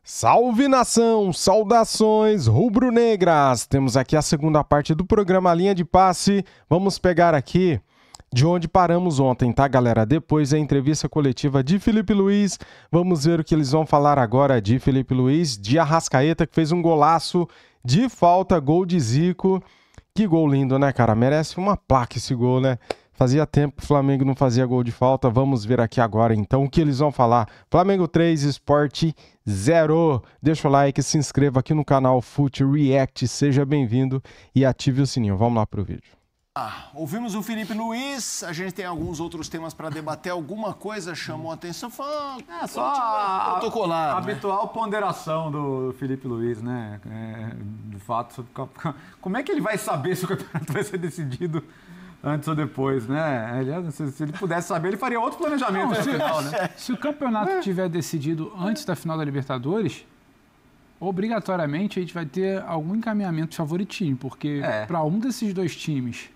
Salve nação, saudações rubro-negras! Temos aqui a segunda parte do programa Linha de Passe. Vamos pegar aqui de onde paramos ontem, tá, galera? Depois da entrevista coletiva de Felipe Luiz, vamos ver o que eles vão falar agora de Felipe Luiz, de Arrascaeta, que fez um golaço de falta, gol de Zico. Que gol lindo, né, cara? Merece uma placa esse gol, né? Fazia tempo que o Flamengo não fazia gol de falta. Vamos ver aqui agora, então, o que eles vão falar. Flamengo 3, Sport 0. Deixa o like, se inscreva aqui no canal Fute React. Seja bem-vindo e ative o sininho. Vamos lá pro vídeo. Ouvimos o Felipe Luiz, a gente tem alguns outros temas para debater. Alguma coisa chamou a atenção? Só a protocolar, habitual ponderação do Felipe Luiz, né? De fato, como é que ele vai saber se o campeonato vai ser decidido antes ou depois, né? Aliás, se ele pudesse saber, ele faria outro planejamento no final, né? Se o campeonato tiver decidido antes da final da Libertadores, obrigatoriamente a gente vai ter algum encaminhamento de favoritismo, porque para um desses dois times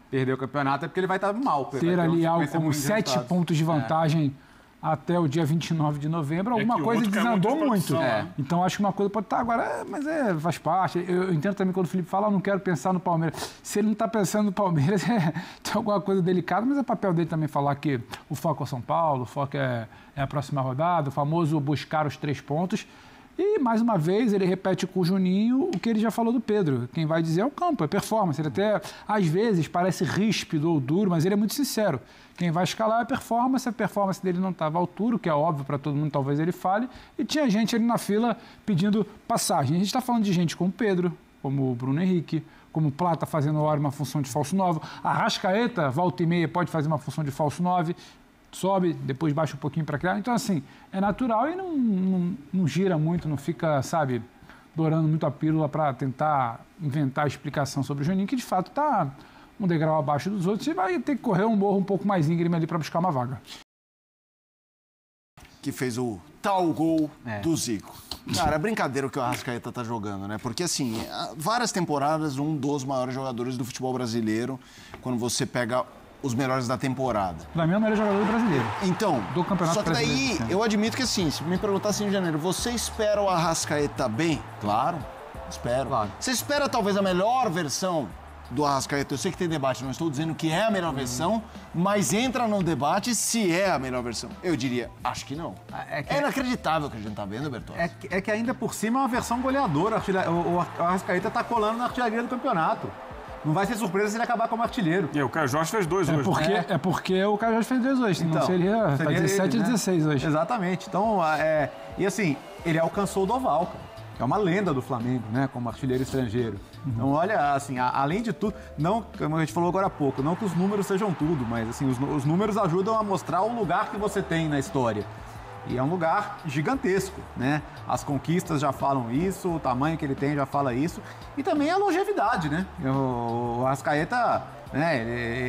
perder o campeonato é porque ele vai estar mal. Ter ali algo como 7 pontos de vantagem até o dia 29 de novembro, alguma coisa desandou muito. Então, acho que uma coisa pode estar agora, mas faz parte. Eu entendo também quando o Felipe fala, eu não quero pensar no Palmeiras. Se ele não está pensando no Palmeiras, tem alguma coisa delicada, mas é papel dele também falar que o foco é o São Paulo, o foco é a próxima rodada, o famoso buscar os 3 pontos. E, mais uma vez, ele repete com o Juninho o que ele já falou do Pedro. Quem vai dizer é o campo, é performance. Ele até, às vezes, parece ríspido ou duro, mas ele é muito sincero. Quem vai escalar é a performance dele não estava à altura, o que é óbvio para todo mundo, talvez ele fale. E tinha gente ali na fila pedindo passagem. A gente está falando de gente como o Pedro, como o Bruno Henrique, como o Plata fazendo hora uma função de falso 9. A Arrascaeta, volta e meia, pode fazer uma função de falso 9. Sobe, depois baixa um pouquinho para criar. Então, assim, é natural e não gira muito, não fica, sabe, dourando muito a pílula para tentar inventar a explicação sobre o Juninho, que de fato está um degrau abaixo dos outros e vai ter que correr um morro um pouco mais íngreme ali para buscar uma vaga. Que fez o tal gol do Zico. Cara, é brincadeira o que o Arrascaeta tá jogando, né? Porque, assim, há várias temporadas, um dos maiores jogadores do futebol brasileiro, quando você pega os melhores da temporada. Para mim é o melhor jogador brasileiro. Então, do campeonato só que daí eu admito que assim, se me perguntasse em janeiro, você espera o Arrascaeta bem? Claro, espero. Claro. Você espera talvez a melhor versão do Arrascaeta? Eu sei que tem debate, não estou dizendo que é a melhor versão, mas entra no debate se é a melhor versão. Eu diria, acho que não. É inacreditável o que a gente tá vendo, Bertozzi. É que ainda por cima é uma versão goleadora. O Arrascaeta tá colando na artilharia do campeonato. Não vai ser surpresa se ele acabar como artilheiro. E o Caio Jorge fez 2 hoje. É porque o Caio Jorge fez 2 hoje, senão seria 17 e 16 hoje. Exatamente. Então, e assim, ele alcançou o Doval, que é uma lenda do Flamengo, né, como artilheiro estrangeiro. Então, olha, assim, além de tudo, não, como a gente falou agora há pouco, não que os números sejam tudo, mas assim, os números ajudam a mostrar o lugar que você tem na história. E é um lugar gigantesco, né? As conquistas já falam isso, o tamanho que ele tem já fala isso. E também a longevidade, né? O Arrascaeta, né?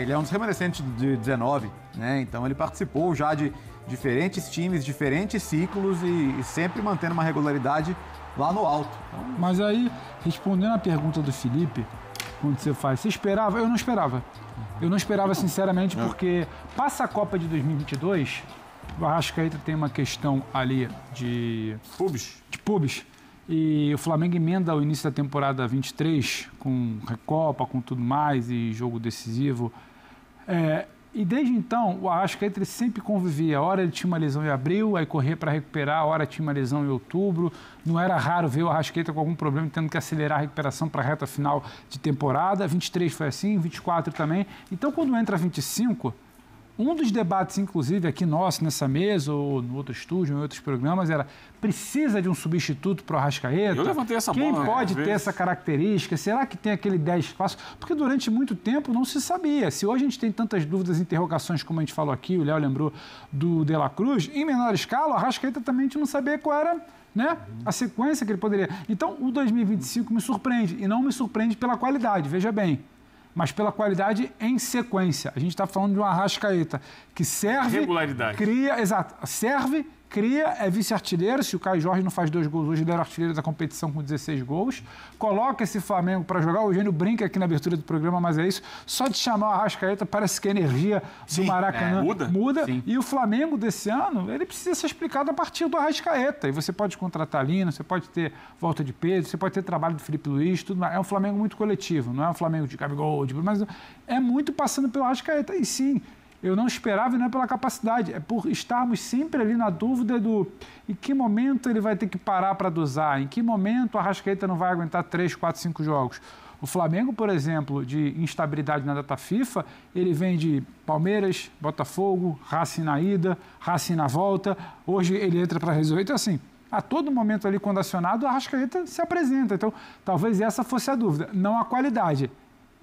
Ele é um dos remanescentes de 19, né? Então ele participou já de diferentes times, diferentes ciclos e sempre mantendo uma regularidade lá no alto. Então... Mas aí, respondendo a pergunta do Felipe, quando você faz, você esperava? Eu não esperava. Eu não esperava, sinceramente, porque passa a Copa de 2022... O Arrascaeta tem uma questão ali de pubs. E o Flamengo emenda o início da temporada 23 com Recopa, com tudo mais e jogo decisivo. E desde então, o Arrascaeta ele sempre convivia. A hora ele tinha uma lesão em abril, aí corria para recuperar, a hora tinha uma lesão em outubro. Não era raro ver o Arrascaeta com algum problema, tendo que acelerar a recuperação para a reta final de temporada. 23 foi assim, 24 também. Então, quando entra 25... Um dos debates, inclusive, aqui nosso, nessa mesa, ou no outro estúdio, em outros programas, era: precisa de um substituto para o Arrascaeta? Eu levantei essa bola. Quem pode ter essa característica? Será que tem aquele 10 fácil? Porque durante muito tempo não se sabia. Se hoje a gente tem tantas dúvidas e interrogações, como a gente falou aqui, o Léo lembrou do De La Cruz, em menor escala, o Arrascaeta também a gente não sabia qual era, né, a sequência que ele poderia. Então, o 2025 me surpreende, e não me surpreende pela qualidade, veja bem, mas pela qualidade em sequência. A gente está falando de um Arrascaeta que serve... Regularidade. Serve, cria, é vice-artilheiro. Se o Caio Jorge não faz 2 gols hoje, ele era artilheiro da competição com 16 gols. Coloca esse Flamengo para jogar. O Eugênio brinca aqui na abertura do programa, mas é isso. Só de chamar o Arrascaeta, parece que a energia do Maracanã muda. E o Flamengo desse ano, ele precisa ser explicado a partir do Arrascaeta. E você pode contratar Lina, você pode ter volta de Pedro, você pode ter trabalho do Felipe Luiz, tudo mais. É um Flamengo muito coletivo, não é um Flamengo de Gabigol, mas é muito passando pelo Arrascaeta. E sim, eu não esperava e não é pela capacidade, é por estarmos sempre ali na dúvida do em que momento ele vai ter que parar para dosar, em que momento o Arrascaeta não vai aguentar 3, 4, 5 jogos. O Flamengo, por exemplo, de instabilidade na data FIFA, ele vem de Palmeiras, Botafogo, Racing na ida, Racing na volta, hoje ele entra para resolver. Então, assim, a todo momento ali, quando acionado, o Arrascaeta se apresenta. Então, talvez essa fosse a dúvida, não a qualidade.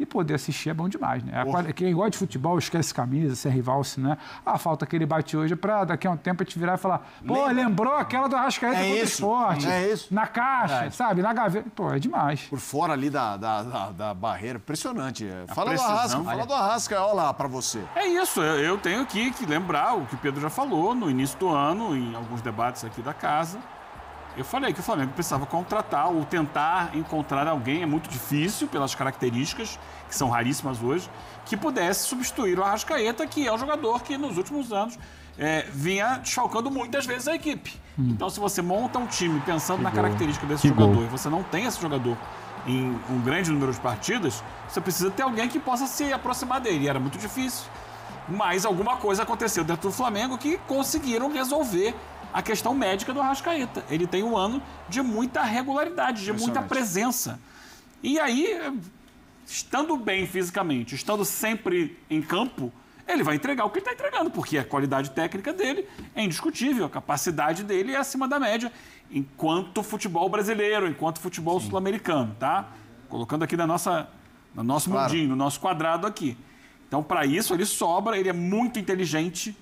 E poder assistir é bom demais, né? Quem gosta de futebol esquece camisa, se é rival, se não é. A falta que ele bate hoje é para daqui a um tempo a gente virar e falar, pô, lembrou aquela do Arrascaeta contra o Sport. É isso. Na caixa, sabe? Na gaveta. Pô, é demais. Por fora ali da barreira. Impressionante. Fala do Arrasca, olha lá pra você. É isso. Eu tenho aqui que lembrar o que o Pedro já falou no início do ano, em alguns debates aqui da casa. Eu falei que o Flamengo precisava contratar ou tentar encontrar alguém, é muito difícil pelas características, que são raríssimas hoje, que pudesse substituir o Arrascaeta, que é um jogador que nos últimos anos vinha desfalcando muitas vezes a equipe. Então, se você monta um time pensando na característica desse jogador e você não tem esse jogador em um grande número de partidas, você precisa ter alguém que possa se aproximar dele. E era muito difícil, mas alguma coisa aconteceu dentro do Flamengo que conseguiram resolver a questão médica do Arrascaeta. Ele tem um ano de muita regularidade, de muita presença. E aí, estando bem fisicamente, estando sempre em campo, ele vai entregar o que ele está entregando, porque a qualidade técnica dele é indiscutível, a capacidade dele é acima da média, enquanto futebol brasileiro, enquanto futebol sul-americano, tá? Colocando aqui no nosso mundinho, no nosso quadrado aqui. Então, para isso, ele sobra, ele é muito inteligente,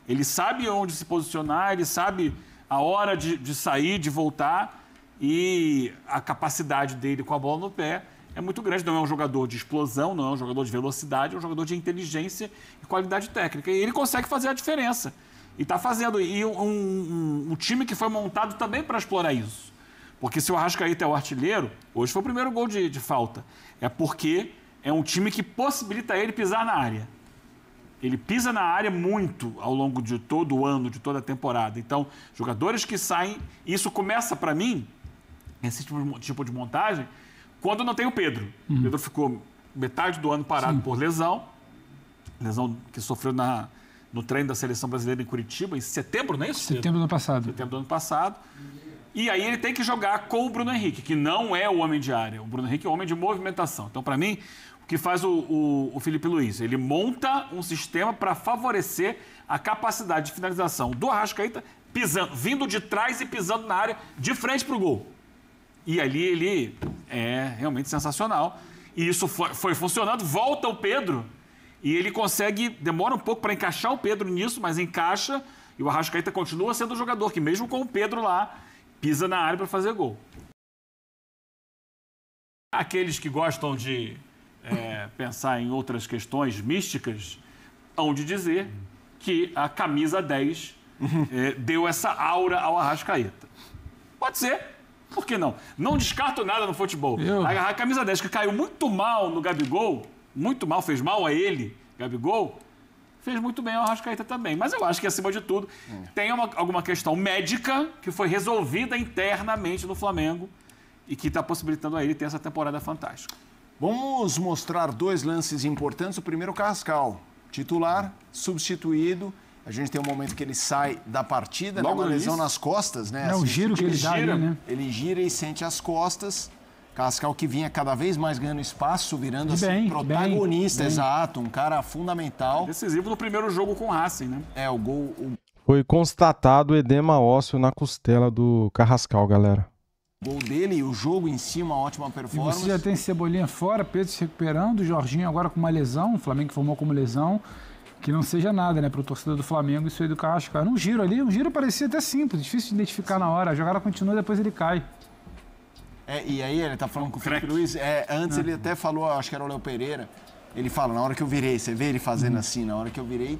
ele sabe onde se posicionar, ele sabe a hora de sair, de voltar, e a capacidade dele com a bola no pé é muito grande. Não é um jogador de explosão, não é um jogador de velocidade, é um jogador de inteligência e qualidade técnica. E ele consegue fazer a diferença. E está fazendo. E um time que foi montado também para explorar isso. Porque se o Arrascaeta é o artilheiro, hoje foi o primeiro gol de falta. É porque é um time que possibilita ele pisar na área. Ele pisa na área muito ao longo de todo o ano, de toda a temporada. Então, jogadores que saem... Isso começa, para mim, esse tipo de montagem, quando não tem o Pedro. O Pedro ficou metade do ano parado por lesão. Lesão que sofreu no treino da Seleção Brasileira em Curitiba, em setembro, não é isso, Pedro? Setembro do ano passado. Setembro do ano passado. E aí ele tem que jogar com o Bruno Henrique, que não é o homem de área. O Bruno Henrique é o homem de movimentação. Então, para mim... que faz o Felipe Luiz. Ele monta um sistema para favorecer a capacidade de finalização do Arrascaeta, vindo de trás e pisando na área, de frente para o gol. E ali ele é realmente sensacional. E isso foi funcionando. Volta o Pedro e ele consegue... Demora um pouco para encaixar o Pedro nisso, mas encaixa. E o Arrascaeta continua sendo o jogador que, mesmo com o Pedro lá, pisa na área para fazer gol. Aqueles que gostam de... pensar em outras questões místicas, hão de dizer que a camisa 10 deu essa aura ao Arrascaeta. Pode ser, por que não? Não descarto nada no futebol. A camisa 10 que caiu muito mal no Gabigol, muito mal, fez mal a ele, Gabigol, fez muito bem ao Arrascaeta também. Mas eu acho que, acima de tudo, tem alguma questão médica que foi resolvida internamente no Flamengo e que está possibilitando a ele ter essa temporada fantástica. Vamos mostrar 2 lances importantes. O primeiro, o Carrascal, titular, substituído. A gente tem um momento que ele sai da partida, né? Uma lesão nas costas, né? É o giro que ele dá ali, né? Ele gira e sente as costas. Carrascal que vinha cada vez mais ganhando espaço, virando assim, protagonista, exato, um cara fundamental. Decisivo no primeiro jogo com o Racing, né? É, o gol... Foi constatado edema ósseo na costela do Carrascal, galera. O gol dele e o jogo em si, uma ótima performance. E você já tem Cebolinha fora, Pedro se recuperando, Jorginho agora com uma lesão, o Flamengo formou como lesão, que não seja nada, né, para o torcedor do Flamengo, isso aí do Carrascal. Um giro ali, um giro parecia até simples, difícil de identificar na hora, a jogada continua, depois ele cai. E aí ele tá falando com o Felipe Luiz, antes ele até falou, acho que era o Léo Pereira, ele fala, na hora que eu virei, você vê ele fazendo assim, na hora que eu virei,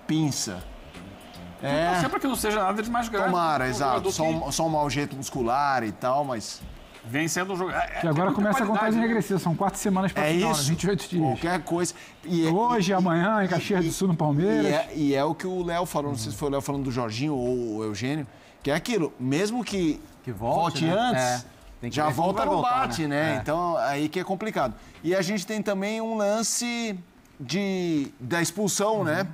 pinça. torcer para que não seja nada de mais grave. Tomara, exato. Só um mau jeito muscular e tal, mas... Vem sendo um jogo... Que agora começa a contagem regressiva, são 4 semanas para final, isso, 28 dias. Qualquer coisa. Hoje, amanhã, em Caxias do Sul, no Palmeiras. E é o que o Léo falou, não sei se foi o Léo falando do Jorginho ou o Eugênio, que é aquilo, mesmo que volte antes, já volta no bate, né? Então, aí que é complicado. E a gente tem também um lance da expulsão, né?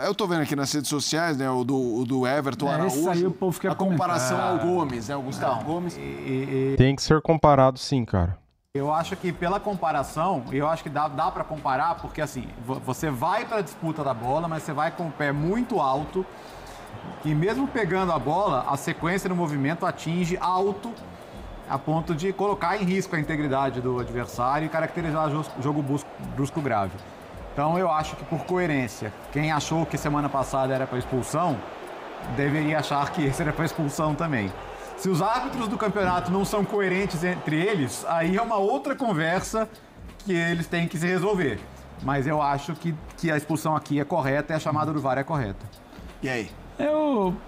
Eu tô vendo aqui nas redes sociais, né? O do Everton Araújo. Aí o povo quer a comparação ao Gomes, né? O Gustavo Gomes. Tem que ser comparado sim, cara. Eu acho que pela comparação, eu acho que dá para comparar, porque assim, você vai para a disputa da bola, mas você vai com o pé muito alto, e mesmo pegando a bola, a sequência do movimento atinge alto, a ponto de colocar em risco a integridade do adversário e caracterizar jogo brusco grave. Então eu acho que por coerência, quem achou que semana passada era para expulsão, deveria achar que esse era para expulsão também. Se os árbitros do campeonato não são coerentes entre eles, aí é uma outra conversa que eles têm que se resolver. Mas eu acho que a expulsão aqui é correta e a chamada do VAR é correta. E aí?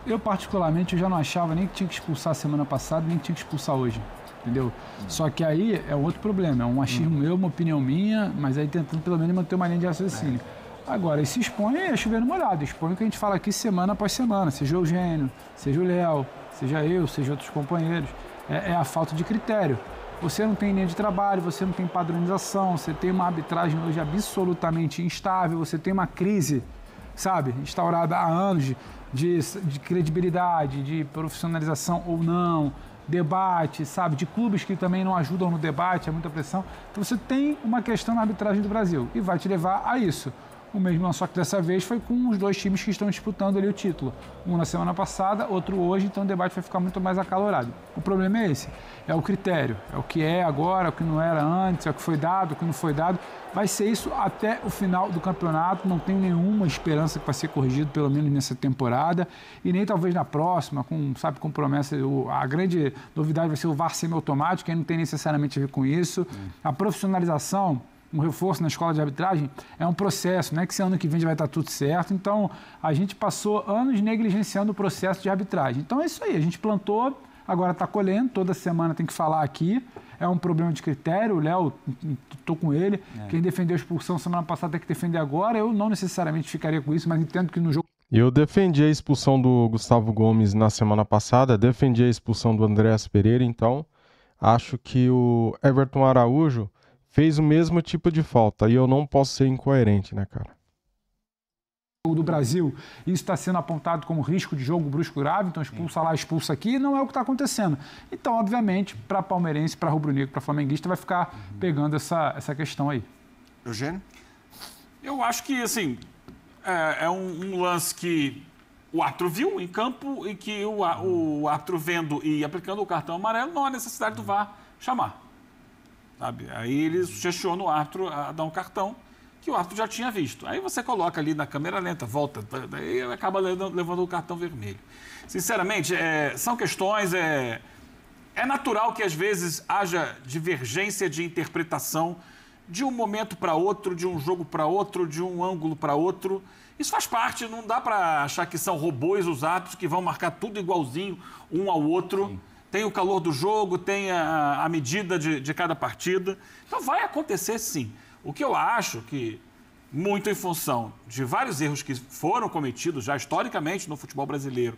Eu particularmente, eu já não achava nem que tinha que expulsar semana passada, nem que tinha que expulsar hoje, entendeu? Só que aí é outro problema, é um achismo meu, uma opinião minha, mas aí tentando pelo menos manter uma linha de raciocínio. Agora, se expõe é chovendo molhado, expõe o que a gente fala aqui semana após semana, seja o Eugênio, seja o Léo, seja eu, seja outros companheiros, é a falta de critério. Você não tem linha de trabalho, você não tem padronização, você tem uma arbitragem hoje absolutamente instável, você tem uma crise, sabe, instaurada há anos de credibilidade, de profissionalização ou não, debate, sabe, de clubes que também não ajudam no debate, há muita pressão. Então você tem uma questão na arbitragem do Brasil e vai te levar a isso. O mesmo, só que dessa vez foi com os dois times que estão disputando ali o título. Um na semana passada, outro hoje, então o debate vai ficar muito mais acalorado. O problema é esse, é o critério, é o que é agora, o que não era antes, é o que foi dado, o que não foi dado. Vai ser isso até o final do campeonato, não tenho nenhuma esperança que vai ser corrigido, pelo menos nessa temporada, e nem talvez na próxima, com promessa. A grande novidade vai ser o VAR semiautomático, que não tem necessariamente a ver com isso. A profissionalização, um reforço na escola de arbitragem, é um processo, não é que esse ano que vem já vai estar tudo certo. Então, a gente passou anos negligenciando o processo de arbitragem. Então, é isso aí, a gente plantou, agora está colhendo, toda semana tem que falar aqui. É um problema de critério, o Léo, estou com ele. Quem defendeu a expulsão semana passada tem que defender agora. Eu não necessariamente ficaria com isso, mas entendo que no jogo... Eu defendi a expulsão do Gustavo Gomes na semana passada, defendi a expulsão do Andréas Pereira, então acho que o Everton Araújo fez o mesmo tipo de falta e eu não posso ser incoerente, né, cara? Do Brasil, isso está sendo apontado como risco de jogo brusco grave, então expulsa lá, expulsa aqui, não é o que está acontecendo. Então, obviamente, para palmeirense, para rubro-negro, para flamenguista, vai ficar pegando essa questão aí. Eugênio? Eu acho que, assim, é um lance que o árbitro viu em campo e que o árbitro vendo e aplicando o cartão amarelo, não há necessidade do VAR chamar. Sabe? Aí eles gestionam o árbitro a dar um cartão que o árbitro já tinha visto. Aí você coloca ali na câmera lenta, volta, daí acaba levando o cartão vermelho. Sinceramente, são questões... É natural que às vezes haja divergência de interpretação de um momento para outro, de um jogo para outro, de um ângulo para outro. Isso faz parte, não dá para achar que são robôs os árbitros que vão marcar tudo igualzinho um ao outro. Sim. Tem o calor do jogo, tem a medida de cada partida. Então vai acontecer sim. O que eu acho que, muito em função de vários erros que foram cometidos já historicamente no futebol brasileiro,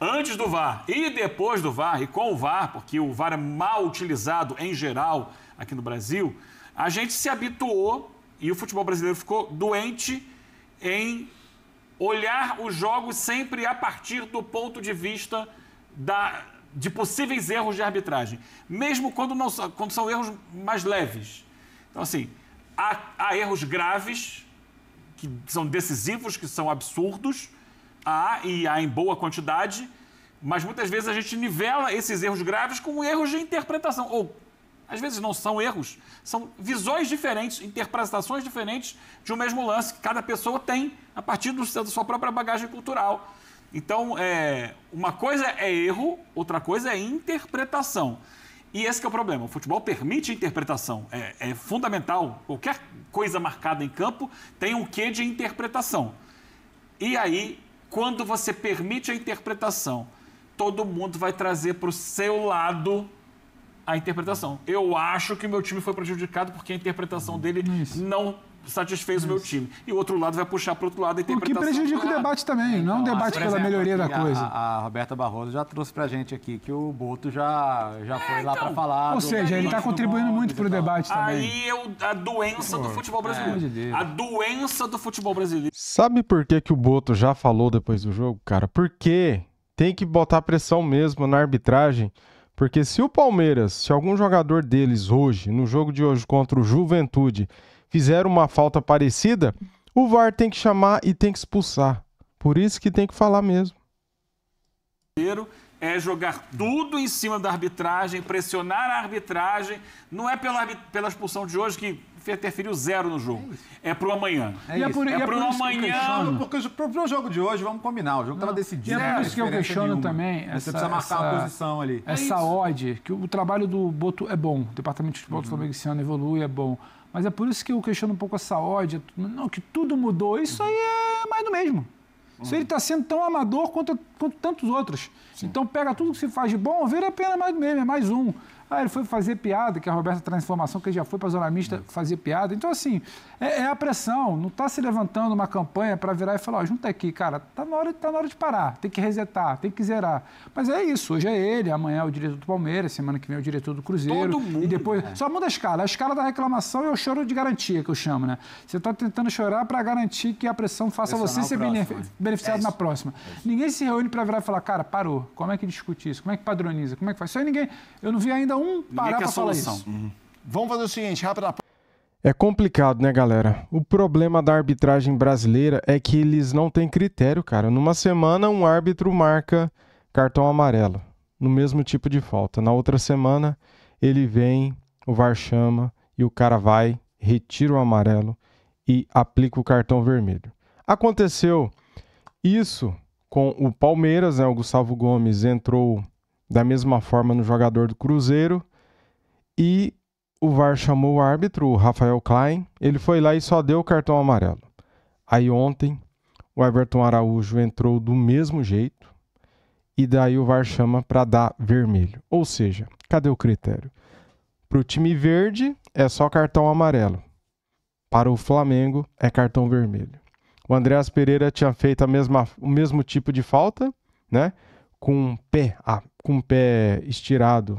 antes do VAR e depois do VAR, e com o VAR, porque o VAR é mal utilizado em geral aqui no Brasil, a gente se habituou e o futebol brasileiro ficou doente em olhar os jogos sempre a partir do ponto de vista de possíveis erros de arbitragem, mesmo quando são erros mais leves. Então, assim, há erros graves, que são decisivos, que são absurdos, há em boa quantidade, mas muitas vezes a gente nivela esses erros graves com erros de interpretação. Ou, às vezes, não são erros, são visões diferentes, interpretações diferentes de um mesmo lance que cada pessoa tem a partir da sua própria bagagem cultural. Então, uma coisa é erro, outra coisa é interpretação. E esse que é o problema. O futebol permite interpretação. É fundamental. Qualquer coisa marcada em campo tem um quê de interpretação. E aí, quando você permite a interpretação, todo mundo vai trazer para o seu lado a interpretação. Eu acho que o meu time foi prejudicado porque a interpretação dele não satisfez o meu time. E o outro lado vai puxar para o outro lado a interpretação. O que prejudica o debate também, não um debate pela melhoria da coisa. A Roberta Barroso já trouxe pra gente aqui que o Boto já foi lá para falar. Ou seja, ele está contribuindo muito para o debate também. Aí é a doença do futebol brasileiro. A doença do futebol brasileiro. Sabe por que o Boto já falou depois do jogo, cara? Porque tem que botar pressão mesmo na arbitragem. Porque se o Palmeiras, se algum jogador deles hoje, no jogo de hoje contra o Juventude, fizer uma falta parecida, o VAR tem que chamar e tem que expulsar. Por isso que tem que falar mesmo. É jogar tudo em cima da arbitragem, pressionar a arbitragem. Não é pela expulsão de hoje que interferiu 0 no jogo. É pro amanhã. É pro amanhã. Porque pro jogo de hoje, vamos combinar, o jogo estava decidido. É por isso que eu questiono também. Você precisa marcar uma posição ali. Essa odd, que o trabalho do Boto é bom. O departamento de futebol do Flamengo esse ano evolui, é bom. Mas é por isso que eu questiono um pouco essa odd. Não, que tudo mudou. Isso aí é mais do mesmo. Isso ele está sendo tão amador quanto tantos outros. Sim. Então pega tudo que se faz de bom, vira apenas mais do mesmo, é mais um. Ah, ele foi fazer piada, que a Roberta traz informação que ele já foi para a Zona Mista fazer piada. Então, assim, é a pressão. Não está se levantando uma campanha para virar e falar, ó, junta aqui, cara, tá na hora de parar, tem que resetar, tem que zerar. Mas é isso, hoje é ele, amanhã é o diretor do Palmeiras, semana que vem é o diretor do Cruzeiro. Todo mundo. E depois, só muda a escala da reclamação e o choro de garantia, que eu chamo, né? Você está tentando chorar para garantir que a pressão faça você ser beneficiado na próxima. Ninguém se reúne para virar e falar, cara, parou, como é que discute isso? Como é que padroniza? Como é que faz? Isso aí ninguém, eu não vi ainda parar para falar isso. Vamos fazer o seguinte, rápido. É complicado, né, galera? O problema da arbitragem brasileira é que eles não têm critério, cara. Numa semana, um árbitro marca cartão amarelo, no mesmo tipo de falta. Na outra semana, ele vem, o VAR chama e o cara vai, retira o amarelo e aplica o cartão vermelho. Aconteceu isso com o Palmeiras, né? O Gustavo Gomes entrou da mesma forma no jogador do Cruzeiro e o VAR chamou o árbitro, o Rafael Klein, ele foi lá e só deu o cartão amarelo. Aí ontem o Everton Araújo entrou do mesmo jeito e daí o VAR chama para dar vermelho. Ou seja, cadê o critério? Para o time verde é só cartão amarelo. Para o Flamengo é cartão vermelho. O Andreas Pereira tinha feito o mesmo tipo de falta, né? Com o pé estirado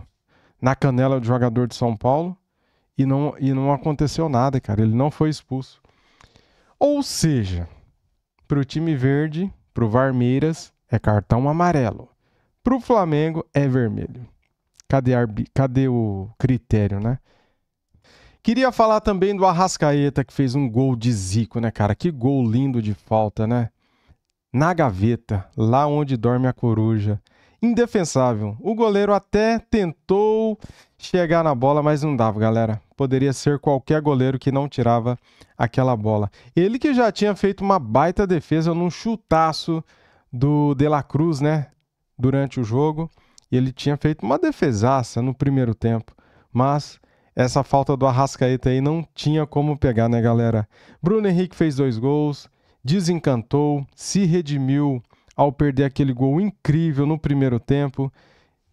na canela do jogador de São Paulo e não aconteceu nada, cara. Ele não foi expulso. Ou seja, para o time verde, para o Varmeiras, é cartão amarelo. Para o Flamengo, é vermelho. Cadê o critério, né? Queria falar também do Arrascaeta, que fez um gol de Zico, né, cara? Que gol lindo de falta, né? Na gaveta, lá onde dorme a coruja. Indefensável. O goleiro até tentou chegar na bola, mas não dava, galera. Poderia ser qualquer goleiro que não tirava aquela bola. Ele que já tinha feito uma baita defesa num chutaço do De La Cruz, né? Durante o jogo. Ele tinha feito uma defesaça no primeiro tempo. Mas essa falta do Arrascaeta aí não tinha como pegar, né, galera? Bruno Henrique fez 2 gols, desencantou, se redimiu ao perder aquele gol incrível no primeiro tempo,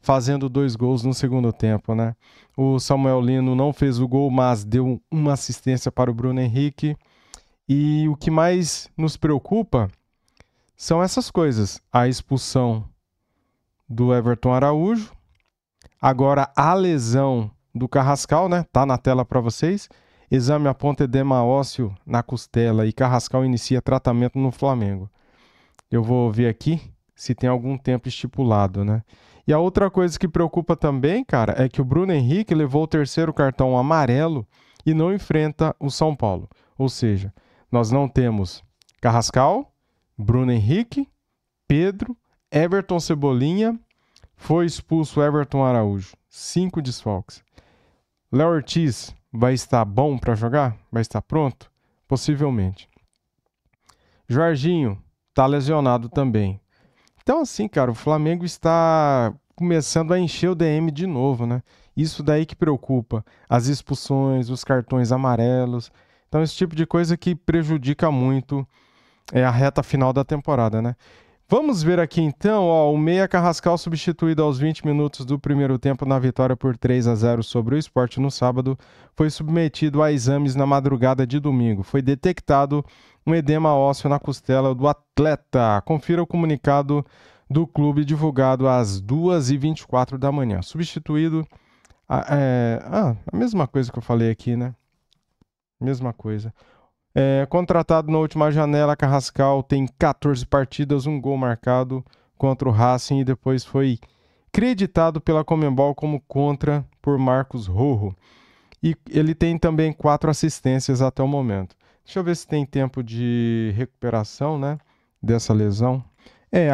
fazendo 2 gols no segundo tempo, né? O Samuel Lino não fez o gol, mas deu uma assistência para o Bruno Henrique. E o que mais nos preocupa são essas coisas. A expulsão do Everton Araújo, agora a lesão do Carrascal, né? Tá na tela para vocês. Exame aponta edema ósseo na costela e Carrascal inicia tratamento no Flamengo. Eu vou ver aqui se tem algum tempo estipulado, né? E a outra coisa que preocupa também, cara, é que o Bruno Henrique levou o 3º cartão amarelo e não enfrenta o São Paulo. Ou seja, nós não temos Carrascal, Bruno Henrique, Pedro, Everton Cebolinha, foi expulso o Everton Araújo. 5 desfalques. Léo Ortiz vai estar bom para jogar? Vai estar pronto? Possivelmente. Jorginho tá lesionado também. Então, assim, cara, o Flamengo está começando a encher o DM de novo, né? Isso daí que preocupa. As expulsões, os cartões amarelos. Então, esse tipo de coisa que prejudica muito a reta final da temporada, né? Vamos ver aqui então, ó, o Meia Carrascal substituído aos 20 minutos do primeiro tempo na vitória por 3-0 sobre o Sport no sábado, foi submetido a exames na madrugada de domingo. Foi detectado um edema ósseo na costela do atleta. Confira o comunicado do clube divulgado às 2h24 da manhã. Substituído, a mesma coisa que eu falei aqui, né? Mesma coisa. Contratado na última janela, Carrascal tem 14 partidas, um gol marcado contra o Racing e depois foi creditado pela Conmebol como contra por Marcos Rojo. E ele tem também 4 assistências até o momento. Deixa eu ver se tem tempo de recuperação, né, dessa lesão.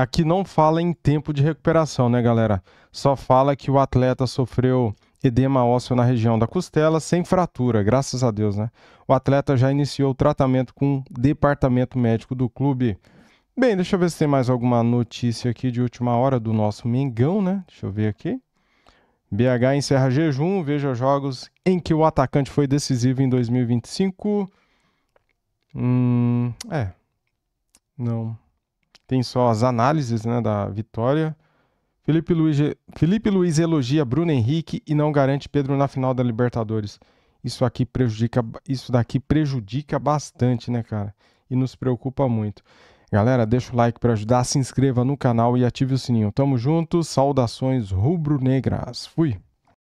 Aqui não fala em tempo de recuperação, né, galera? Só fala que o atleta sofreu edema ósseo na região da costela, sem fratura, graças a Deus, né? O atleta já iniciou o tratamento com o departamento médico do clube. Bem, deixa eu ver se tem mais alguma notícia aqui de última hora do nosso Mengão, né? Deixa eu ver aqui. BH encerra jejum, veja jogos em que o atacante foi decisivo em 2025. Não. Tem só as análises, né, da vitória. Felipe Luiz elogia Bruno Henrique e não garante Pedro na final da Libertadores. Isso daqui prejudica bastante, né, cara? E nos preocupa muito. Galera, deixa o like para ajudar, se inscreva no canal e ative o sininho. Tamo junto, saudações rubro-negras. Fui!